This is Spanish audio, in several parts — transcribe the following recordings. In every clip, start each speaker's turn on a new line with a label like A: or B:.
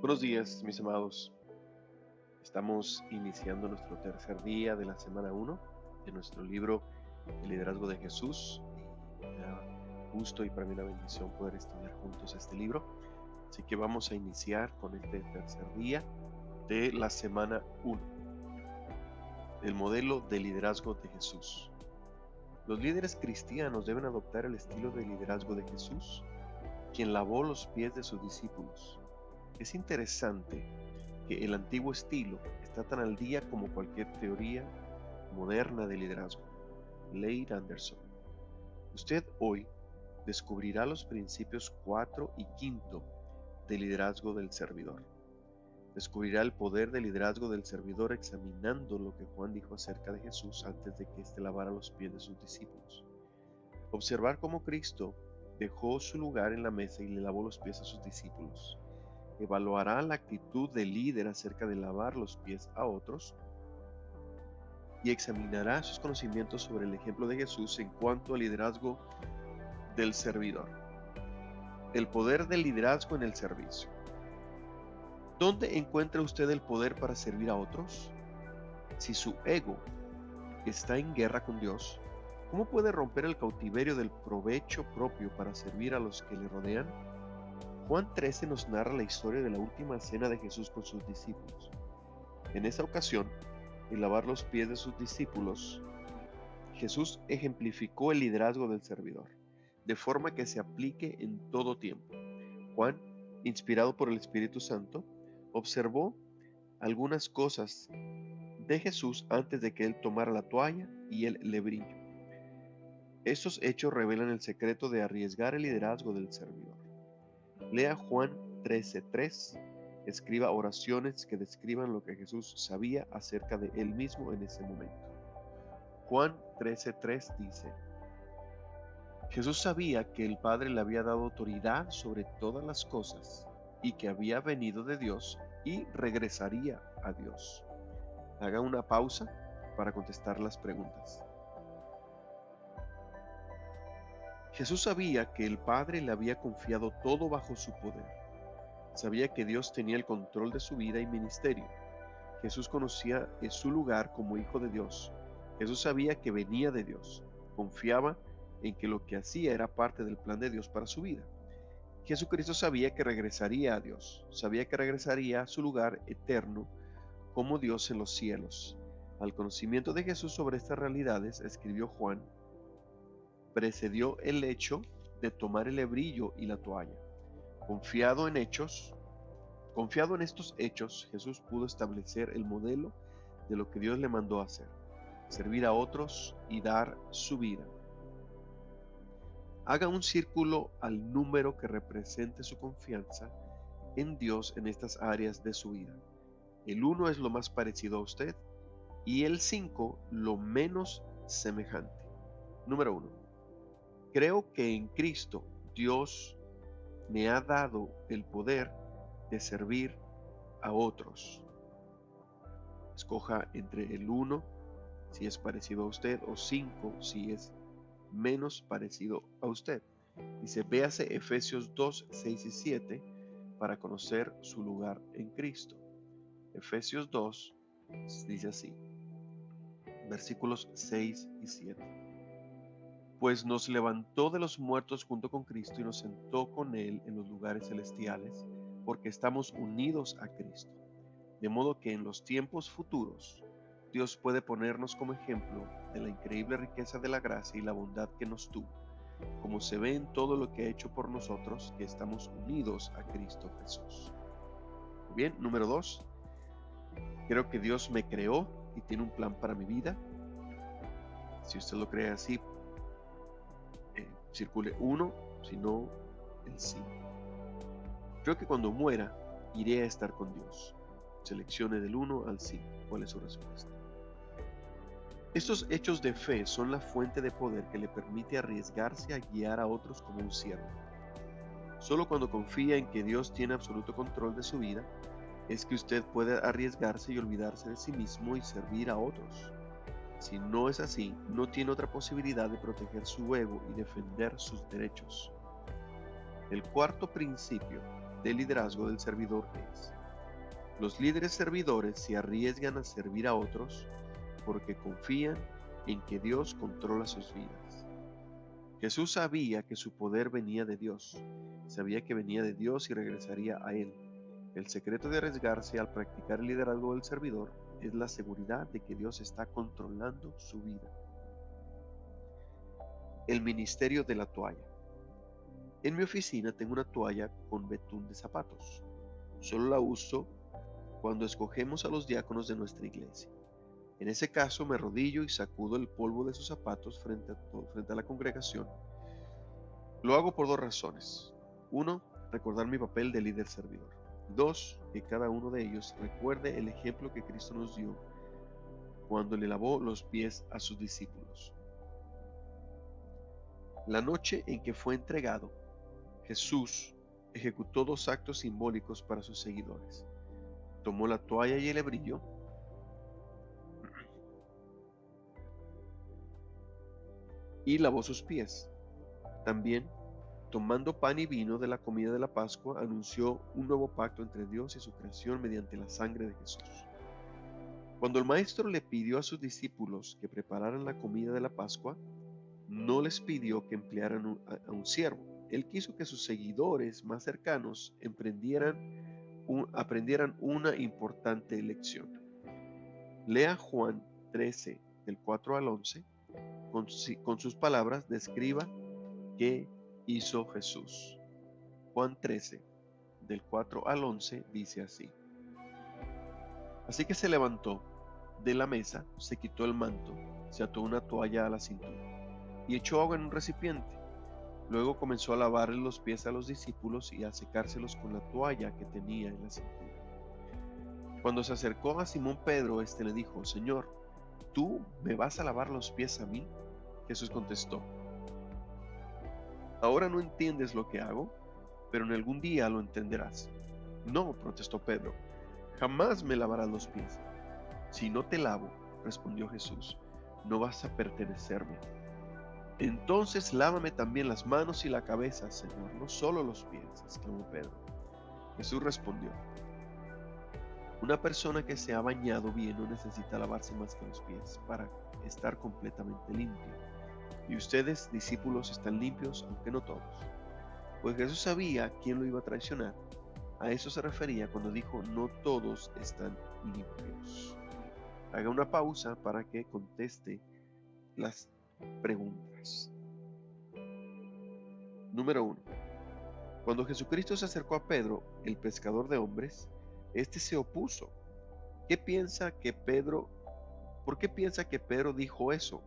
A: Buenos días, mis amados. Estamos iniciando nuestro tercer día de la semana 1 de nuestro libro El liderazgo de Jesús. Y me da gusto y para mí una bendición poder estudiar juntos este libro. Así que vamos a iniciar con este tercer día de la semana 1. El modelo de liderazgo de Jesús. Los líderes cristianos deben adoptar el estilo de liderazgo de Jesús, quien lavó los pies de sus discípulos. Es interesante que el antiguo estilo está tan al día como cualquier teoría moderna de liderazgo. Leigh Anderson. Usted hoy descubrirá los principios 4 y 5 del liderazgo del servidor. Descubrirá el poder del liderazgo del servidor examinando lo que Juan dijo acerca de Jesús antes de que éste lavara los pies de sus discípulos. Observar cómo Cristo dejó su lugar en la mesa y le lavó los pies a sus discípulos. Evaluará la actitud del líder acerca de lavar los pies a otros y examinará sus conocimientos sobre el ejemplo de Jesús en cuanto al liderazgo del servidor. El poder del liderazgo en el servicio. ¿Dónde encuentra usted el poder para servir a otros? Si su ego está en guerra con Dios, ¿cómo puede romper el cautiverio del provecho propio para servir a los que le rodean? Juan 13 nos narra la historia de la última cena de Jesús con sus discípulos. En esa ocasión, el lavar los pies de sus discípulos, Jesús ejemplificó el liderazgo del servidor, de forma que se aplique en todo tiempo. Juan, inspirado por el Espíritu Santo, observó algunas cosas de Jesús antes de que él tomara la toalla y el lebrillo. Estos hechos revelan el secreto de arriesgar el liderazgo del servidor. Lea Juan 13:3, escriba oraciones que describan lo que Jesús sabía acerca de él mismo en ese momento. Juan 13:3 dice: Jesús sabía que el Padre le había dado autoridad sobre todas las cosas y que había venido de Dios y regresaría a Dios. Haga una pausa para contestar las preguntas. Jesús sabía que el Padre le había confiado todo bajo su poder. Sabía que Dios tenía el control de su vida y ministerio. Jesús conocía su lugar como hijo de Dios. Jesús sabía que venía de Dios. Confiaba en que lo que hacía era parte del plan de Dios para su vida. Jesucristo sabía que regresaría a Dios. Sabía que regresaría a su lugar eterno como Dios en los cielos. Al conocimiento de Jesús sobre estas realidades, escribió Juan, precedió el hecho de tomar el lebrillo y la toalla. Confiado en estos hechos, Jesús pudo establecer el modelo de lo que Dios le mandó a hacer: servir a otros y dar su vida. Haga un círculo al número que represente su confianza en Dios en estas áreas de su vida. El 1 es lo más parecido a usted y el 5 lo menos semejante. Número 1. Creo que en Cristo Dios me ha dado el poder de servir a otros. Escoja entre el 1 si es parecido a usted o 5 si es menos parecido a usted. Dice, véase Efesios 2, 6 y 7 para conocer su lugar en Cristo. Efesios 2 dice así, versículos 6 y 7. Pues nos levantó de los muertos junto con Cristo y nos sentó con Él en los lugares celestiales, porque estamos unidos a Cristo. De modo que en los tiempos futuros, Dios puede ponernos como ejemplo de la increíble riqueza de la gracia y la bondad que nos tuvo, como se ve en todo lo que ha hecho por nosotros, que estamos unidos a Cristo Jesús. Bien, número 2. Creo que Dios me creó y tiene un plan para mi vida. Si usted lo cree así, circule 1, si no, el 5. Creo que cuando muera, iré a estar con Dios. Seleccione del 1 al 5. ¿Cuál es su respuesta? Estos hechos de fe son la fuente de poder que le permite arriesgarse a guiar a otros como un siervo. Solo cuando confía en que Dios tiene absoluto control de su vida, es que usted puede arriesgarse y olvidarse de sí mismo y servir a otros. Si no es así, no tiene otra posibilidad de proteger su ego y defender sus derechos. El cuarto principio del liderazgo del servidor es: los líderes servidores se arriesgan a servir a otros porque confían en que Dios controla sus vidas. Jesús sabía que su poder venía de Dios, sabía que venía de Dios y regresaría a Él. El secreto de arriesgarse al practicar el liderazgo del servidor es la seguridad de que Dios está controlando su vida. El ministerio de la toalla. En mi oficina tengo una toalla con betún de zapatos. Solo la uso cuando escogemos a los diáconos de nuestra iglesia. En ese caso me arrodillo y sacudo el polvo de sus zapatos frente a la congregación. Lo hago por dos razones. 1. Recordar mi papel de líder servidor. 2. Que cada uno de ellos recuerde el ejemplo que Cristo nos dio cuando le lavó los pies a sus discípulos. La noche en que fue entregado, Jesús ejecutó dos actos simbólicos para sus seguidores. Tomó la toalla y el lebrillo y lavó sus pies. También, tomando pan y vino de la comida de la Pascua, anunció un nuevo pacto entre Dios y su creación mediante la sangre de Jesús. Cuando el maestro le pidió a sus discípulos que prepararan la comida de la Pascua, no les pidió que emplearan a un siervo. Él quiso que sus seguidores más cercanos aprendieran una importante lección. Lea Juan 13, del 4 al 11, con sus palabras describa qué hizo Jesús. Juan 13, del 4 al 11, dice así: Así que se levantó de la mesa, se quitó el manto, se ató una toalla a la cintura y echó agua en un recipiente. Luego comenzó a lavarle los pies a los discípulos y a secárselos con la toalla que tenía en la cintura. Cuando se acercó a Simón Pedro, éste le dijo: Señor, ¿tú me vas a lavar los pies a mí? Jesús contestó: Ahora no entiendes lo que hago, pero en algún día lo entenderás. No, protestó Pedro, jamás me lavarás los pies. Si no te lavo, respondió Jesús, no vas a pertenecerme. Entonces lávame también las manos y la cabeza, Señor, no solo los pies, exclamó Pedro. Jesús respondió: Una persona que se ha bañado bien no necesita lavarse más que los pies para estar completamente limpio. Y ustedes, discípulos, están limpios, aunque no todos. Pues Jesús sabía quién lo iba a traicionar. A eso se refería cuando dijo: no todos están limpios. Haga una pausa para que conteste las preguntas. Número 1. Cuando Jesucristo se acercó a Pedro, el pescador de hombres, este se opuso. ¿Por qué piensa que Pedro dijo eso?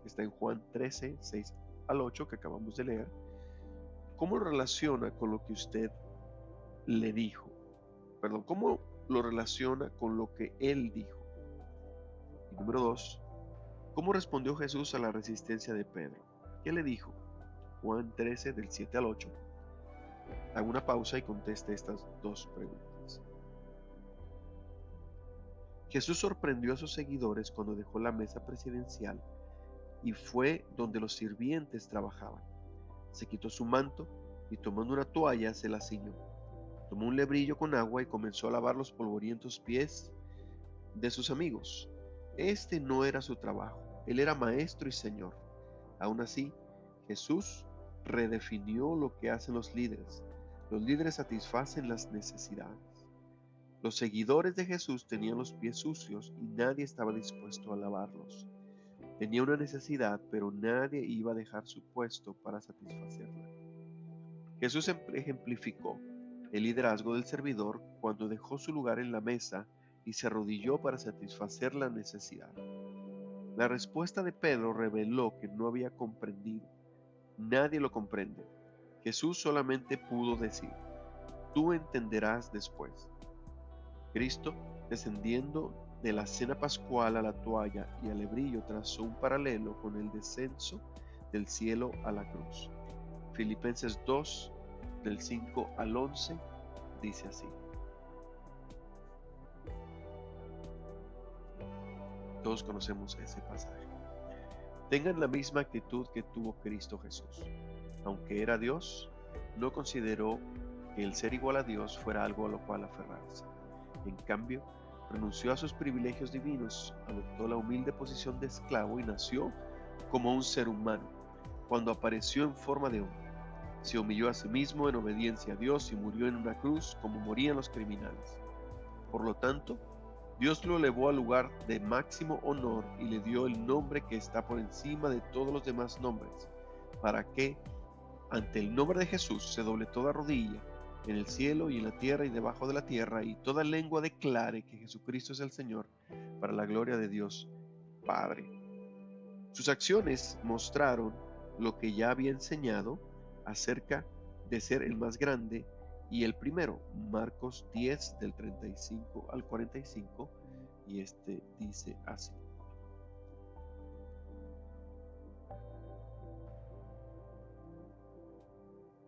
A: Está en Juan 13, 6 al 8 que acabamos de leer. ¿Cómo lo relaciona con lo que usted le dijo? ¿Cómo lo relaciona con lo que él dijo? Y número 2, ¿cómo respondió Jesús a la resistencia de Pedro? ¿Qué le dijo? Juan 13, del 7 al 8. Haga una pausa y conteste estas dos preguntas. Jesús sorprendió a sus seguidores cuando dejó la mesa presidencial y fue donde los sirvientes trabajaban. Se quitó su manto y tomando una toalla se la ciñó. Tomó un lebrillo con agua y comenzó a lavar los polvorientos pies de sus amigos. Este no era su trabajo, él era maestro y señor. Aún así, Jesús redefinió lo que hacen los líderes. Los líderes satisfacen las necesidades. Los seguidores de Jesús tenían los pies sucios y nadie estaba dispuesto a lavarlos. Tenía una necesidad, pero nadie iba a dejar su puesto para satisfacerla. Jesús ejemplificó el liderazgo del servidor cuando dejó su lugar en la mesa y se arrodilló para satisfacer la necesidad. La respuesta de Pedro reveló que no había comprendido. Nadie lo comprende. Jesús solamente pudo decir: tú entenderás después. Cristo, descendiendo de la cena pascual a la toalla y al lebrillo, trazó un paralelo con el descenso del cielo a la cruz. Filipenses 2, del 5 al 11, dice así. Todos conocemos ese pasaje. Tengan la misma actitud que tuvo Cristo Jesús. Aunque era Dios, no consideró que el ser igual a Dios fuera algo a lo cual aferrarse. En cambio, renunció a sus privilegios divinos, adoptó la humilde posición de esclavo y nació como un ser humano. Cuando apareció en forma de hombre, se humilló a sí mismo en obediencia a Dios y murió en una cruz como morían los criminales. Por lo tanto, Dios lo elevó al lugar de máximo honor y le dio el nombre que está por encima de todos los demás nombres, para que, ante el nombre de Jesús, se doble toda rodilla, en el cielo y en la tierra y debajo de la tierra, y toda lengua declare que Jesucristo es el Señor, para la gloria de Dios Padre. Sus acciones mostraron lo que ya había enseñado acerca de ser el más grande y el primero. Marcos 10 del 35 al 45, y dice así.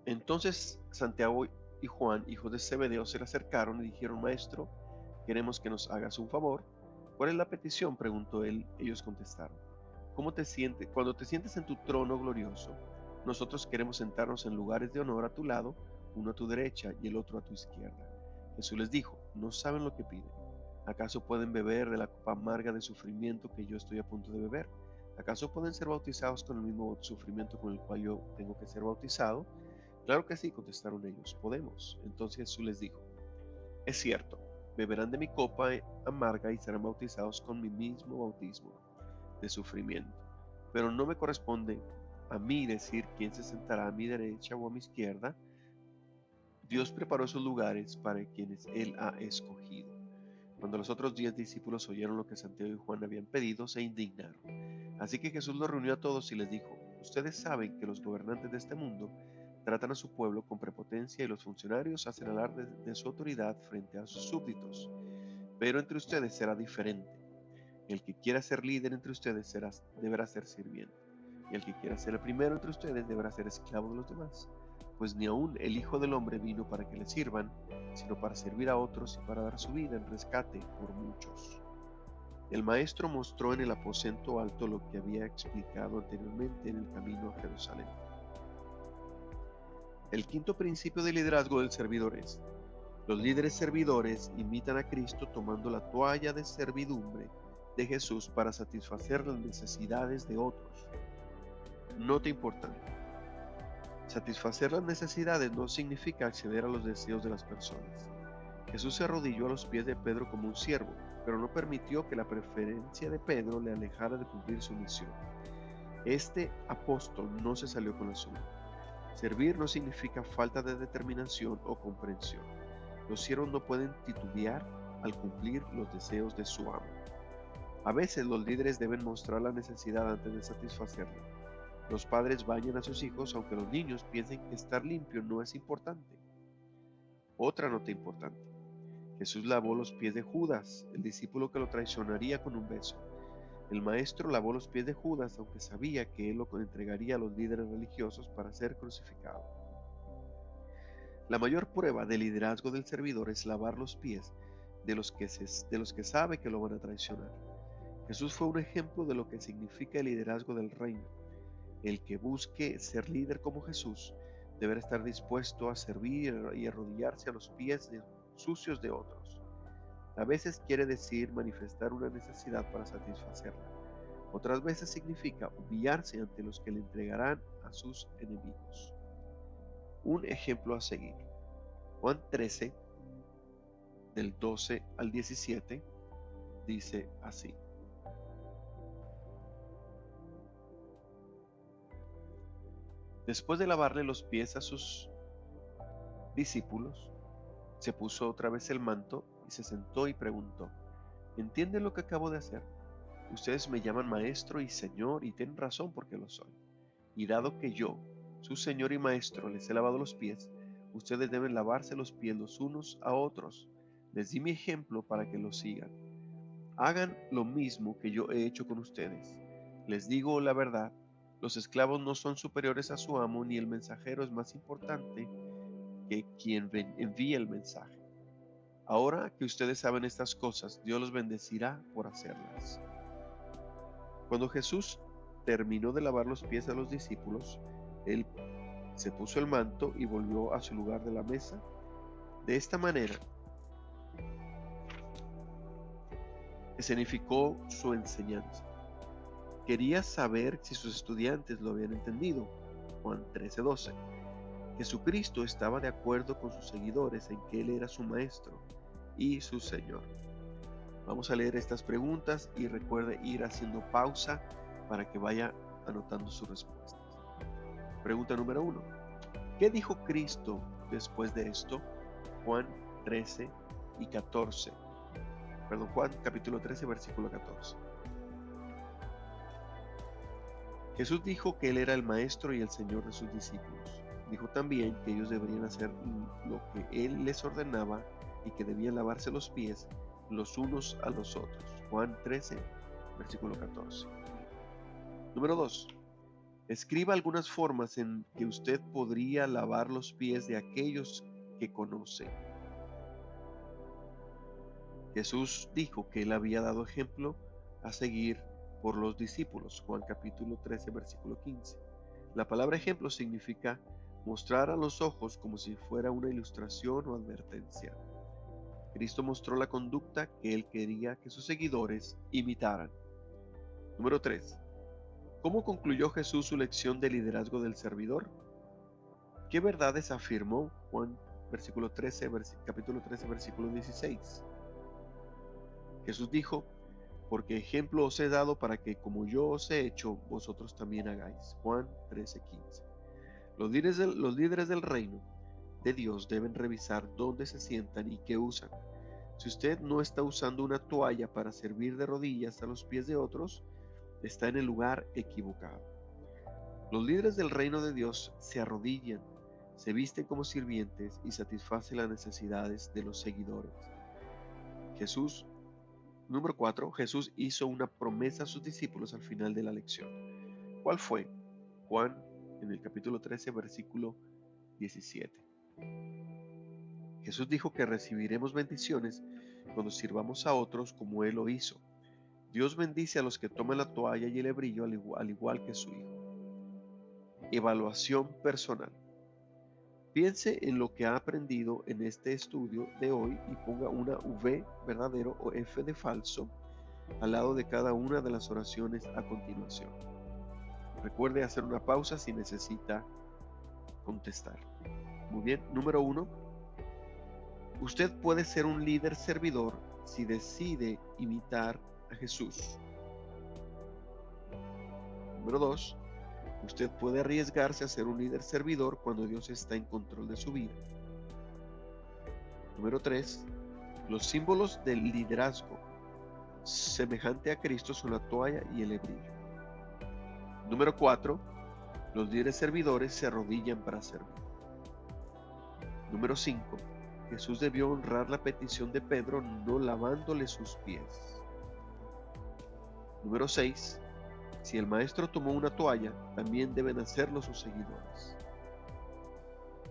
A: Entonces Santiago y Juan, hijos de Zebedeo, se le acercaron y dijeron: Maestro, queremos que nos hagas un favor. ¿Cuál es la petición?, preguntó él. Ellos contestaron: ¿Cómo te sientes cuando te sientes en tu trono glorioso? Nosotros queremos sentarnos en lugares de honor a tu lado, uno a tu derecha y el otro a tu izquierda. Jesús les dijo: No saben lo que piden. ¿Acaso pueden beber de la copa amarga de sufrimiento que yo estoy a punto de beber? ¿Acaso pueden ser bautizados con el mismo sufrimiento con el cual yo tengo que ser bautizado? Claro que sí, contestaron ellos, podemos. Entonces Jesús les dijo: Es cierto, beberán de mi copa amarga y serán bautizados con mi mismo bautismo de sufrimiento. Pero no me corresponde a mí decir quién se sentará a mi derecha o a mi izquierda. Dios preparó esos lugares para quienes Él ha escogido. Cuando los otros 10 discípulos oyeron lo que Santiago y Juan habían pedido, se indignaron. Así que Jesús los reunió a todos y les dijo: Ustedes saben que los gobernantes de este mundo tratan a su pueblo con prepotencia y los funcionarios hacen alarde de su autoridad frente a sus súbditos. Pero entre ustedes será diferente. El que quiera ser líder entre ustedes deberá ser sirviente, y el que quiera ser el primero entre ustedes deberá ser esclavo de los demás. Pues ni aun el Hijo del Hombre vino para que le sirvan, sino para servir a otros y para dar su vida en rescate por muchos. El maestro mostró en el aposento alto lo que había explicado anteriormente en el camino a Jerusalén. El quinto principio de liderazgo del servidor es: los líderes servidores imitan a Cristo tomando la toalla de servidumbre de Jesús para satisfacer las necesidades de otros. Nota importante: satisfacer las necesidades no significa acceder a los deseos de las personas. Jesús se arrodilló a los pies de Pedro como un siervo, pero no permitió que la preferencia de Pedro le alejara de cumplir su misión. Este apóstol no se salió con la suya. Servir no significa falta de determinación o comprensión. Los siervos no pueden titubear al cumplir los deseos de su amo. A veces los líderes deben mostrar la necesidad antes de satisfacerla. Los padres bañan a sus hijos aunque los niños piensen que estar limpio no es importante. Otra nota importante: Jesús lavó los pies de Judas, el discípulo que lo traicionaría con un beso. El maestro lavó los pies de Judas aunque sabía que él lo entregaría a los líderes religiosos para ser crucificado. La mayor prueba de liderazgo del servidor es lavar los pies de los que sabe que lo van a traicionar. Jesús fue un ejemplo de lo que significa el liderazgo del reino. El que busque ser líder como Jesús deberá estar dispuesto a servir y arrodillarse a los pies sucios de otros. A veces quiere decir manifestar una necesidad para satisfacerla. Otras veces significa humillarse ante los que le entregarán a sus enemigos. Un ejemplo a seguir: Juan 13, del 12 al 17, dice así. Después de lavarle los pies a sus discípulos, se puso otra vez el manto y se sentó y preguntó: ¿Entienden lo que acabo de hacer? Ustedes me llaman maestro y señor y tienen razón porque lo soy. Y dado que yo, su señor y maestro, les he lavado los pies, ustedes deben lavarse los pies los unos a otros. Les di mi ejemplo para que lo sigan. Hagan lo mismo que yo he hecho con ustedes. Les digo la verdad, los esclavos no son superiores a su amo, ni el mensajero es más importante que quien envía el mensaje. Ahora que ustedes saben estas cosas, Dios los bendecirá por hacerlas. Cuando Jesús terminó de lavar los pies a los discípulos, él se puso el manto y volvió a su lugar de la mesa De esta manera, escenificó su enseñanza. Quería saber si sus estudiantes lo habían entendido. Juan 13:12. Jesucristo estaba de acuerdo con sus seguidores en que Él era su Maestro y su Señor. Vamos a leer estas preguntas y recuerde ir haciendo pausa para que vaya anotando sus respuestas. Pregunta número 1. ¿Qué dijo Cristo después de esto? Juan 13 y 14. Juan capítulo 13, versículo 14. Jesús dijo que Él era el Maestro y el Señor de sus discípulos. Dijo también que ellos deberían hacer lo que Él les ordenaba y que debían lavarse los pies los unos a los otros. Juan 13, versículo 14. Número 2. Escriba algunas formas en que usted podría lavar los pies de aquellos que conoce. Jesús dijo que Él había dado ejemplo a seguir por los discípulos. Juan capítulo 13, versículo 15. La palabra ejemplo significa mostrar a los ojos como si fuera una ilustración o advertencia. Cristo mostró la conducta que Él quería que sus seguidores imitaran. Número 3. ¿Cómo concluyó Jesús su lección de liderazgo del servidor? ¿Qué verdades afirmó? Juan capítulo 13, versículo 16. Jesús dijo, porque ejemplo os he dado para que como yo os he hecho, vosotros también hagáis. Juan 13:15. Los líderes del reino de Dios deben revisar dónde se sientan y qué usan. Si usted no está usando una toalla para servir de rodillas a los pies de otros, está en el lugar equivocado. Los líderes del reino de Dios se arrodillan, se visten como sirvientes y satisfacen las necesidades de los seguidores. Número 4. Jesús hizo una promesa a sus discípulos al final de la lección. ¿Cuál fue? Juan en el capítulo 13, versículo 17. Jesús dijo que recibiremos bendiciones cuando sirvamos a otros como Él lo hizo. Dios bendice a los que toman la toalla y el hebrillo al igual que su Hijo. Evaluación personal. Piense en lo que ha aprendido en este estudio de hoy y ponga una V verdadero o F de falso al lado de cada una de las oraciones a continuación. Recuerde hacer una pausa si necesita contestar. Muy bien, número 1. Usted puede ser un líder servidor si decide imitar a Jesús. Número 2. Usted puede arriesgarse a ser un líder servidor cuando Dios está en control de su vida. Número 3. Los símbolos del liderazgo semejante a Cristo son la toalla y el hebrillo. Número 4. Los líderes servidores se arrodillan para servir. Número 5. Jesús debió honrar la petición de Pedro no lavándole sus pies. Número 6. Si el maestro tomó una toalla, también deben hacerlo sus seguidores.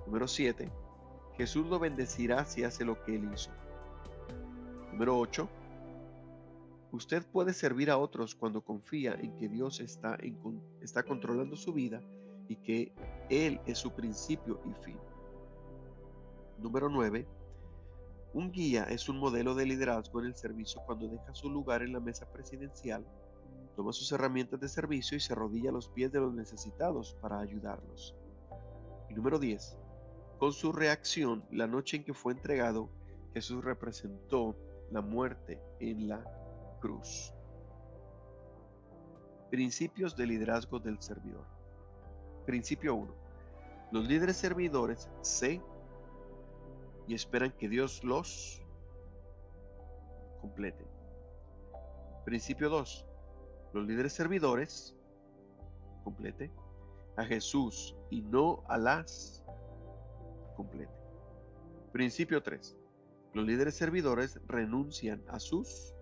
A: Número 7. Jesús lo bendecirá si hace lo que él hizo. Número 8. Usted puede servir a otros cuando confía en que Dios está controlando su vida y que Él es su principio y fin. Número 9. Un guía es un modelo de liderazgo en el servicio cuando deja su lugar en la mesa presidencial, toma sus herramientas de servicio y se arrodilla a los pies de los necesitados para ayudarlos. Y número 10. Con su reacción, la noche en que fue entregado, Jesús representó la muerte en la cruz. Principios de liderazgo del servidor. Principio 1. Los líderes servidores se y esperan que Dios los complete. Principio 2. Los líderes servidores complete a Jesús y no a las complete. Principio 3. Los líderes servidores renuncian a sus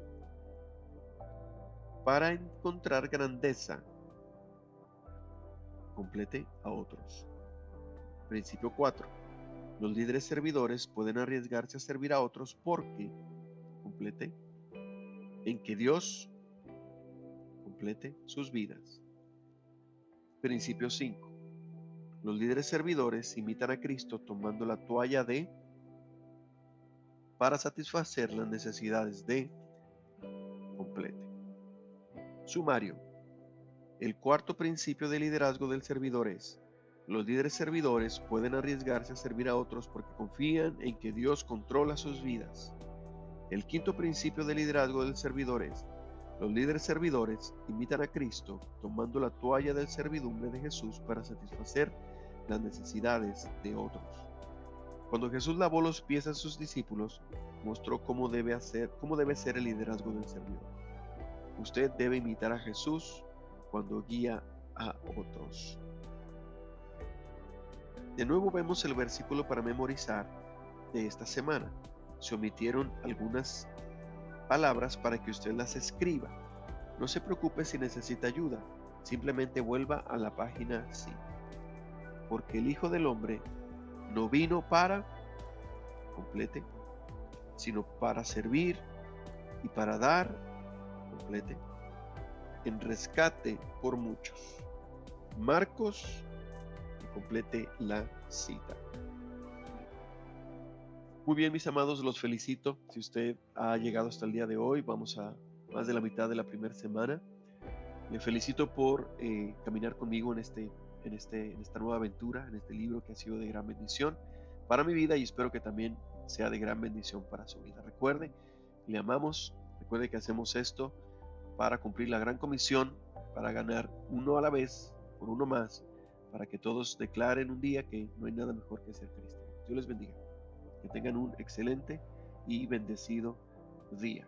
A: para encontrar grandeza complete a otros. Principio 4. Los líderes servidores pueden arriesgarse a servir a otros porque complete en que Dios complete sus vidas. Principio 5. Los líderes servidores imitan a Cristo tomando la toalla de para satisfacer las necesidades de complete. Sumario. El cuarto principio de liderazgo del servidor es: los líderes servidores pueden arriesgarse a servir a otros porque confían en que Dios controla sus vidas. El quinto principio de liderazgo del servidor es: los líderes servidores imitan a Cristo tomando la toalla de servidumbre de Jesús para satisfacer las necesidades de otros. Cuando Jesús lavó los pies a sus discípulos, mostró cómo debe ser el liderazgo del servidor. Usted debe imitar a Jesús cuando guía a otros. De nuevo vemos el versículo para memorizar de esta semana. Se omitieron algunas palabras para que usted las escriba. No se preocupe si necesita ayuda, simplemente vuelva a la página 5. Porque el Hijo del Hombre no vino para, complete, sino para servir y para dar, complete, en rescate por muchos. Marcos, que complete la cita. Muy bien, mis amados, los felicito. Si usted ha llegado hasta el día de hoy, vamos a más de la mitad de la primera semana. Le felicito por caminar conmigo en esta nueva aventura, en este libro que ha sido de gran bendición para mi vida y espero que también sea de gran bendición para su vida. Recuerde, le amamos, recuerde que hacemos esto para cumplir la gran comisión, para ganar uno a la vez, por uno más, para que todos declaren un día que no hay nada mejor que ser cristiano. Dios les bendiga. Que tengan un excelente y bendecido día.